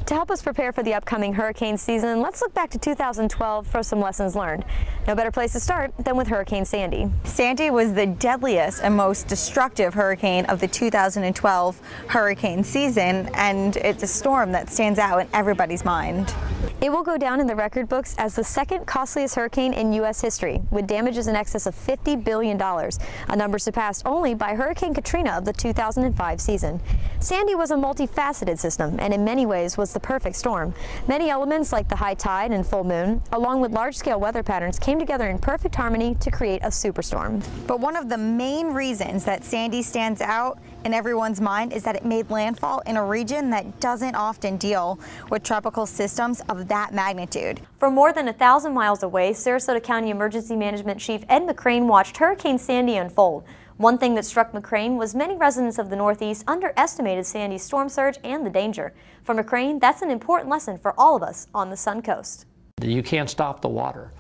To help us prepare for the upcoming hurricane season, let's look back to 2012 for some lessons learned. No better place to start than with Hurricane Sandy. Sandy was the deadliest and most destructive hurricane of the 2012 hurricane season, and it's a storm that stands out in everybody's mind. It will go down in the record books as the second costliest hurricane in U.S. history, with damages in excess of $50 billion, a number surpassed only by Hurricane Katrina of the 2005 season. Sandy was a multifaceted system and in many ways was the perfect storm. Many elements like the high tide and full moon, along with large-scale weather patterns, came together in perfect harmony to create a superstorm. But one of the main reasons that Sandy stands out in everyone's mind is that it made landfall in a region that doesn't often deal with tropical systems of that magnitude. From more than 1,000 miles away, Sarasota County Emergency Management Chief Ed McCrane watched Hurricane Sandy unfold. One thing that struck McCrane was many residents of the Northeast underestimated Sandy's storm surge and the danger. For McCrane, that's an important lesson for all of us on the Sun Coast. You can't stop the water.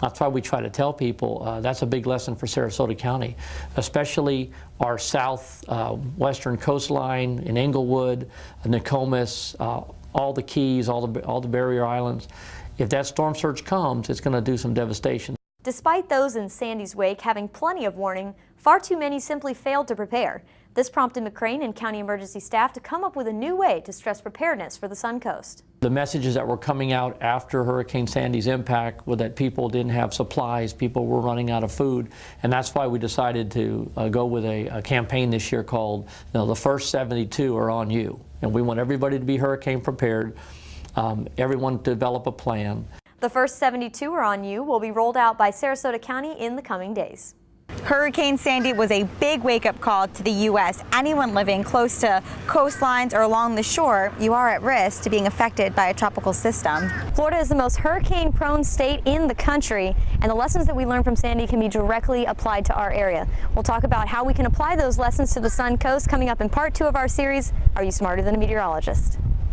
That's why we try to tell people that's a big lesson for Sarasota County, especially our southwestern coastline in Englewood, Nokomis, all the Keys, all the barrier islands. If that storm surge comes, it's going to do some devastation. Despite those in Sandy's wake having plenty of warning, far too many simply failed to prepare. This prompted McCrane and county emergency staff to come up with a new way to stress preparedness for the Sun Coast. The messages that were coming out after Hurricane Sandy's impact were that people didn't have supplies, people were running out of food, and that's why we decided to go with a campaign this year called, the first 72 are on you. And we want everybody to be hurricane prepared, everyone to develop a plan. The first 72 are on you will be rolled out by Sarasota County in the coming days. Hurricane Sandy was a big wake-up call to the U.S. Anyone living close to coastlines or along the shore, you are at risk to being affected by a tropical system. Florida is the most hurricane-prone state in the country, and the lessons that we learned from Sandy can be directly applied to our area. We'll talk about how we can apply those lessons to the Sun Coast coming up in part 2 of our series, Are You Smarter Than a Meteorologist?